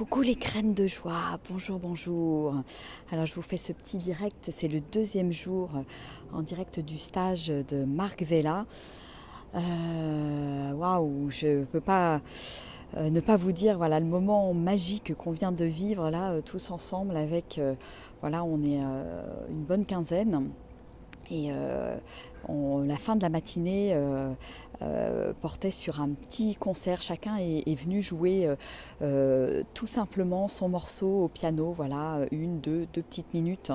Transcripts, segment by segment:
Coucou les graines de joie, bonjour, bonjour. Alors je vous fais ce petit direct, c'est le deuxième jour en direct du stage de Marc Vella. Waouh, je ne peux pas ne pas vous dire voilà le moment magique qu'on vient de vivre là tous ensemble avec voilà on est une bonne quinzaine. Et la fin de la matinée portait sur un petit concert. Chacun est venu jouer tout simplement son morceau au piano, voilà, deux petites minutes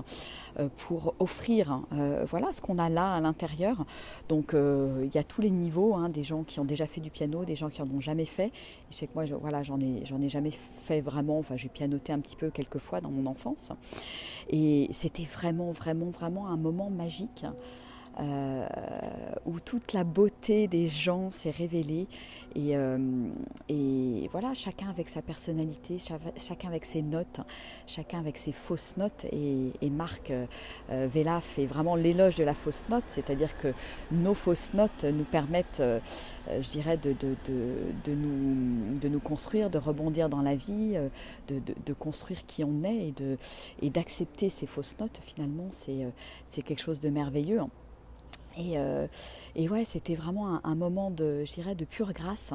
pour offrir voilà ce qu'on a là à l'intérieur. Donc il y a tous les niveaux, hein, des gens qui ont déjà fait du piano, des gens qui en ont jamais fait. Je sais que moi, voilà, j'en ai jamais fait vraiment. Enfin, j'ai pianoté un petit peu quelques fois dans mon enfance. Et c'était vraiment un moment magique où toute la beauté des gens s'est révélée et voilà, chacun avec sa personnalité, chacun avec ses notes, chacun avec ses fausses notes et Marc Vella fait vraiment l'éloge de la fausse note, c'est-à-dire que nos fausses notes nous permettent, je dirais, de nous construire, de rebondir dans la vie, de construire qui on est et d'accepter ces fausses notes. Finalement, c'est quelque chose de merveilleux. Et ouais, c'était vraiment un moment je dirais, de pure grâce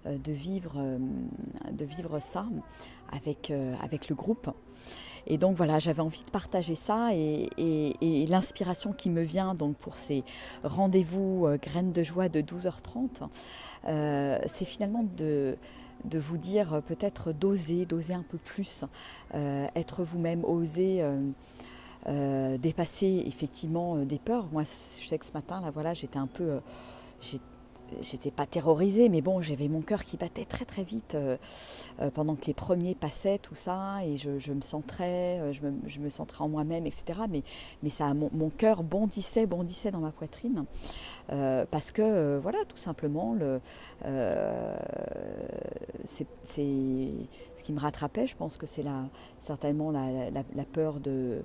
de vivre ça avec le groupe. Et donc voilà, j'avais envie de partager ça et l'inspiration qui me vient donc pour ces rendez-vous graines de joie de 12h30, c'est finalement de vous dire peut-être d'oser un peu plus, être vous-même, oser dépasser effectivement des peurs. Moi, je sais que ce matin, là, voilà, j'étais un peu, j'étais pas terrorisée, mais bon, j'avais mon cœur qui battait très vite pendant que les premiers passaient, tout ça, et je me centrais, je me centrais en moi-même, etc. Mais ça, mon cœur bondissait dans ma poitrine, parce que voilà, tout simplement, c'est ce qui me rattrapait. Je pense que c'est certainement la peur de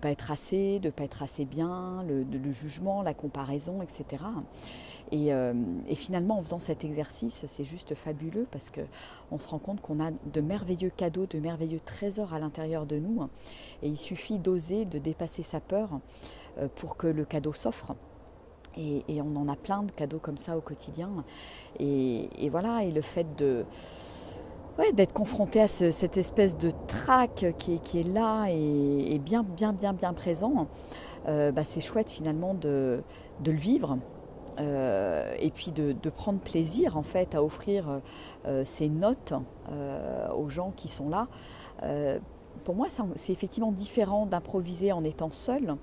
pas être assez, de pas être assez bien, le jugement, la comparaison, etc. Et finalement, en faisant cet exercice, c'est juste fabuleux parce qu'on se rend compte qu'on a de merveilleux cadeaux, de merveilleux trésors à l'intérieur de nous. Et il suffit d'oser, de dépasser sa peur pour que le cadeau s'offre. Et on en a plein de cadeaux comme ça au quotidien. Et voilà, et le fait d'être confronté à cette espèce de trac qui est là et bien présent, c'est chouette finalement de le vivre. Et puis de prendre plaisir en fait à offrir ces notes aux gens qui sont là. Pour moi, c'est effectivement différent d'improviser en étant seul.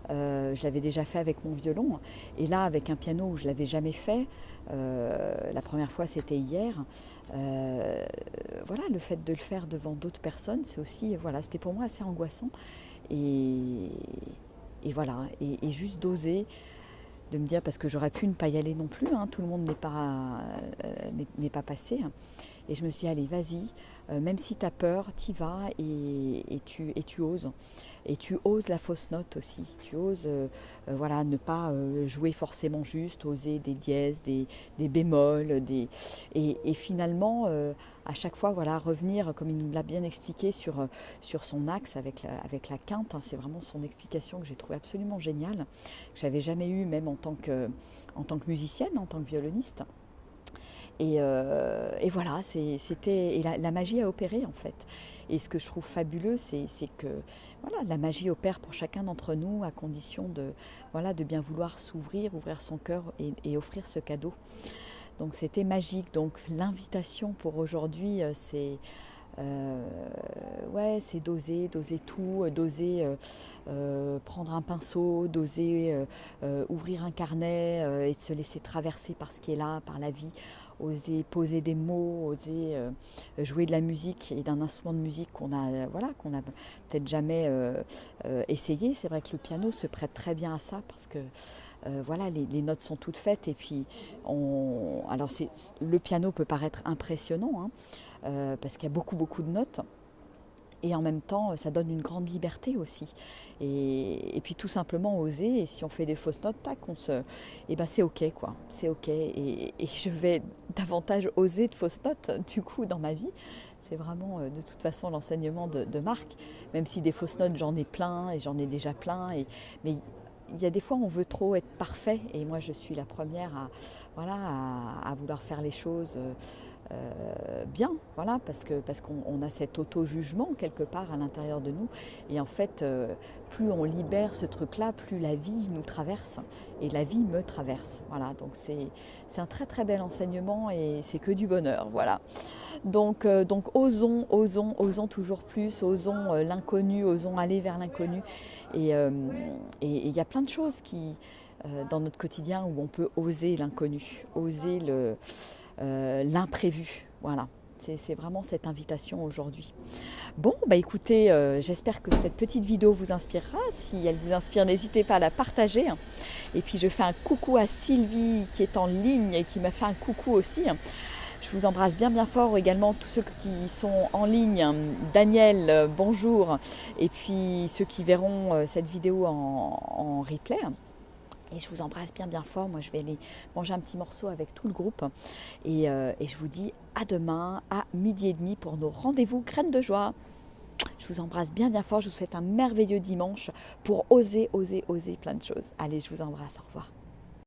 Je l'avais déjà fait avec mon violon et là avec un piano où je ne l'avais jamais fait, la première fois c'était hier. Voilà, le fait de le faire devant d'autres personnes, c'est aussi, voilà, c'était pour moi assez angoissant et voilà, et juste d'oser, de me dire, parce que j'aurais pu ne pas y aller non plus, hein, tout le monde n'est pas passé. Et je me suis dit, allez, vas-y, même si tu as peur, t'y vas et tu oses. Et tu oses la fausse note aussi. Tu oses voilà, ne pas jouer forcément juste, oser des dièses, des bémols. Et finalement, à chaque fois, voilà, revenir, comme il nous l'a bien expliqué, sur son axe avec la quinte. Hein, c'est vraiment son explication que j'ai trouvée absolument géniale, que je n'avais jamais eue même en tant que musicienne, en tant que violoniste. Et voilà, et la magie a opéré en fait. Et ce que je trouve fabuleux, c'est que voilà, la magie opère pour chacun d'entre nous à condition de bien vouloir s'ouvrir, ouvrir son cœur et offrir ce cadeau. Donc c'était magique. Donc l'invitation pour aujourd'hui, c'est d'oser tout, d'oser prendre un pinceau, d'oser ouvrir un carnet et de se laisser traverser par ce qui est là, par la vie, oser poser des mots, oser jouer de la musique et d'un instrument de musique qu'on a peut-être jamais essayé. C'est vrai que le piano se prête très bien à ça parce que voilà, les notes sont toutes faites et puis alors le piano peut paraître impressionnant, hein, parce qu'il y a beaucoup de notes. Et en même temps, ça donne une grande liberté aussi. Et puis tout simplement oser. Et si on fait des fausses notes, tac, et ben c'est ok quoi. C'est ok. Et je vais davantage oser de fausses notes du coup dans ma vie. C'est vraiment de toute façon l'enseignement de Marc. Même si des fausses notes, j'en ai plein et j'en ai déjà plein. Mais il y a des fois on veut trop être parfait. Et moi je suis la première à vouloir faire les choses. Bien, voilà, parce qu'on a cet auto-jugement quelque part à l'intérieur de nous. Et en fait, plus on libère ce truc-là, plus la vie nous traverse. Et la vie me traverse. Voilà, donc c'est un très très bel enseignement et c'est que du bonheur. Voilà. Donc osons toujours plus, osons l'inconnu, osons aller vers l'inconnu. Et il y a plein de choses dans notre quotidien où on peut oser l'inconnu, oser l'imprévu. Voilà, c'est vraiment cette invitation aujourd'hui. Bon, bah écoutez, j'espère que cette petite vidéo vous inspirera. Si elle vous inspire, n'hésitez pas à la partager. Et puis je fais un coucou à Sylvie qui est en ligne et qui m'a fait un coucou aussi. Je vous embrasse bien bien fort également, tous ceux qui sont en ligne. Daniel, bonjour. Et puis ceux qui verront cette vidéo en replay. Et je vous embrasse bien bien fort. Moi je vais aller manger un petit morceau avec tout le groupe. Et je vous dis à demain à 12h30 pour nos rendez-vous graines de joie. Je vous embrasse bien bien fort. Je vous souhaite un merveilleux dimanche pour oser plein de choses. Allez, je vous embrasse. Au revoir.